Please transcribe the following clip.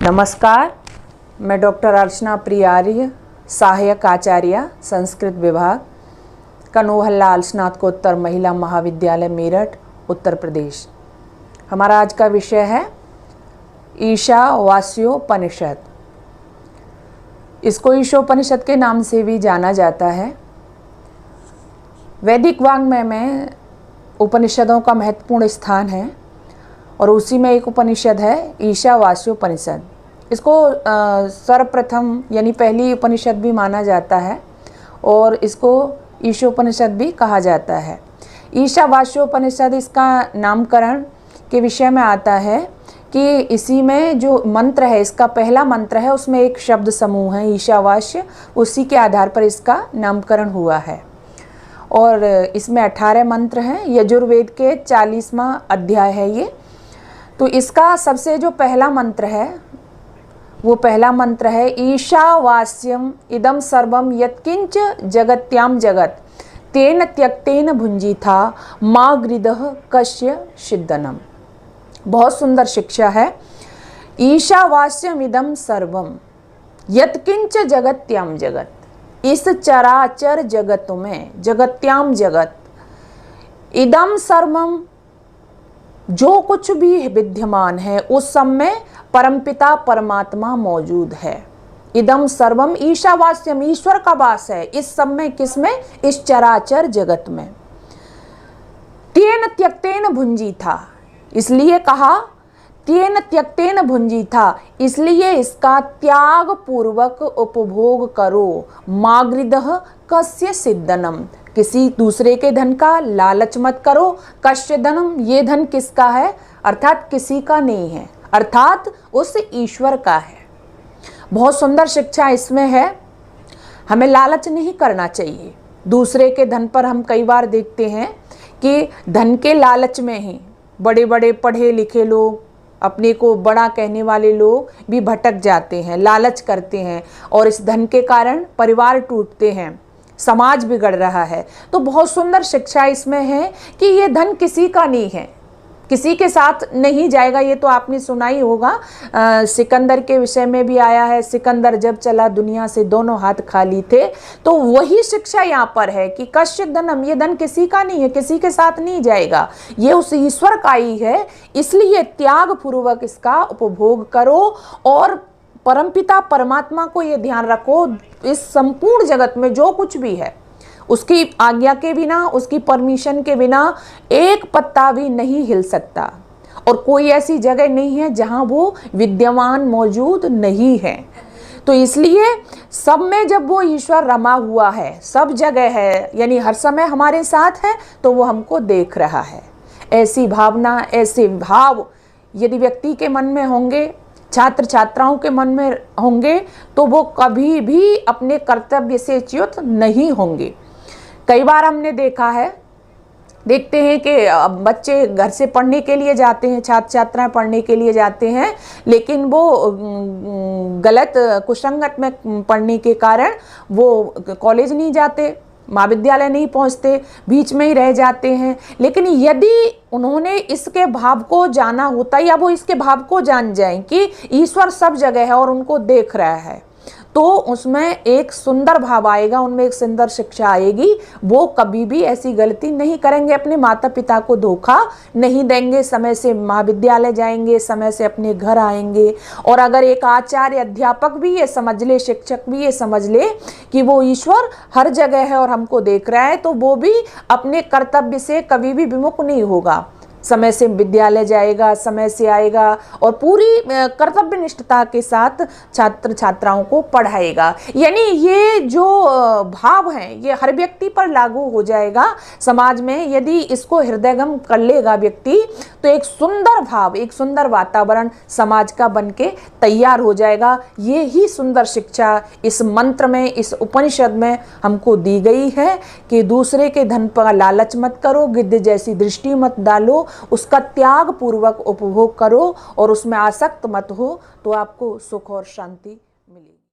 नमस्कार, मैं डॉक्टर अर्चना प्रियार्य, सहायक आचार्य संस्कृत विभाग, कनोहर लाल स्नातकोत्तर महिला महाविद्यालय मेरठ, उत्तर प्रदेश। हमारा आज का विषय है ईशावास्योपनिषद। इसको ईशोपनिषद के नाम से भी जाना जाता है। वैदिक वाङ्मय में उपनिषदों का महत्वपूर्ण स्थान है और उसी में एक उपनिषद है ईशावास्योपनिषद। इसको सर्वप्रथम यानी पहली उपनिषद भी माना जाता है और इसको ईशोपनिषद भी कहा जाता है। ईशावास्योपनिषद इसका नामकरण के विषय में आता है कि इसी में जो मंत्र है, इसका पहला मंत्र है, उसमें एक शब्द समूह है ईशावास्य, उसी के आधार पर इसका नामकरण हुआ है। और इसमें 18 मंत्र हैं। यजुर्वेद के 40वां अध्याय है ये। तो इसका सबसे जो पहला मंत्र है वो पहला मंत्र है ईशावास्यम इदम सर्वम यत्किंच जगत्याम जगत तेन त्यक्तेन भुंजीथा मा गृदः कस्य सिद्धनम। बहुत सुंदर शिक्षा है। ईशावास्यम इदम सर्वम यत्किंच जगत्याम जगत, इस चराचर जगत में, जगत्याम जगत, इदम सर्वम जो कुछ भी विद्यमान है उस सब में परमपिता परमात्मा मौजूद है। इदम सर्वम ईशावास्यम, ईश्वर का वास है इस सब में। किसमें? इस चराचर जगत में। तेन त्यक्तेन भुंजीथा, इसलिए कहा तेन त्यक्तेन भुंजीथा, इसलिए इसका त्याग पूर्वक उपभोग करो। मागृदः कस्य सिद्धनम, किसी दूसरे के धन का लालच मत करो। कस्य धनम, ये धन किसका है? अर्थात किसी का नहीं है, अर्थात उस ईश्वर का है। बहुत सुंदर शिक्षा इसमें है। हमें लालच नहीं करना चाहिए दूसरे के धन पर। हम कई बार देखते हैं कि धन के लालच में ही बड़े बड़े पढ़े लिखे लोग, अपने को बड़ा कहने वाले लोग भी भटक जाते हैं, लालच करते हैं और इस धन के कारण परिवार टूटते हैं, समाज बिगड़ रहा है। तो बहुत सुंदर शिक्षा इसमें है कि ये धन किसी का नहीं है, किसी के साथ नहीं जाएगा। ये तो आपने सुना ही होगा, सिकंदर के विषय में भी आया है, सिकंदर जब चला दुनिया से दोनों हाथ खाली थे। तो वही शिक्षा यहाँ पर है कि कस्य धनम, ये धन किसी का नहीं है, किसी के साथ नहीं जाएगा, ये उस ईश्वर का ही है। इसलिए त्याग पूर्वक इसका उपभोग करो और परमपिता परमात्मा को ये ध्यान रखो, इस संपूर्ण जगत में जो कुछ भी है उसकी आज्ञा के बिना, उसकी परमिशन के बिना एक पत्ता भी नहीं हिल सकता और कोई ऐसी जगह नहीं है जहां वो विद्यमान मौजूद नहीं है। तो इसलिए सब में जब वो ईश्वर रमा हुआ है, सब जगह है, यानी हर समय हमारे साथ है, तो वो हमको देख रहा है। ऐसी भावना, ऐसे भाव यदि व्यक्ति के मन में होंगे, छात्र छात्राओं के मन में होंगे, तो वो कभी भी अपने कर्तव्य से च्युत नहीं होंगे। कई बार हमने देखा है, देखते हैं कि बच्चे घर से पढ़ने के लिए जाते हैं, छात्र छात्राएं पढ़ने के लिए जाते हैं, लेकिन वो गलत कुसंगत में पढ़ने के कारण वो कॉलेज नहीं जाते, महाविद्यालय नहीं पहुंचते, बीच में ही रह जाते हैं। लेकिन यदि उन्होंने इसके भाव को जाना होता, या वो इसके भाव को जान जाएं कि ईश्वर सब जगह है और उनको देख रहा है, तो उसमें एक सुंदर भाव आएगा, उनमें एक सुंदर शिक्षा आएगी। वो कभी भी ऐसी गलती नहीं करेंगे, अपने माता पिता को धोखा नहीं देंगे, समय से महाविद्यालय जाएंगे, समय से अपने घर आएंगे। और अगर एक आचार्य अध्यापक भी ये समझ ले, शिक्षक भी ये समझ ले कि वो ईश्वर हर जगह है और हमको देख रहा है, तो वो भी अपने कर्तव्य से कभी भी विमुख नहीं होगा। समय से विद्यालय जाएगा, समय से आएगा और पूरी कर्तव्य निष्ठता के साथ छात्र छात्राओं को पढ़ाएगा। यानी ये जो भाव हैं ये हर व्यक्ति पर लागू हो जाएगा समाज में। यदि इसको हृदयंगम कर लेगा व्यक्ति, तो एक सुंदर भाव, एक सुंदर वातावरण समाज का बनके तैयार हो जाएगा। ये ही सुंदर शिक्षा इस मंत्र में, इस उपनिषद में हमको दी गई है कि दूसरे के धन पर लालच मत करो, गिद्ध जैसी दृष्टि मत डालो, उसका त्याग पूर्वक उपभोग करो और उसमें आसक्त मत हो, तो आपको सुख और शांति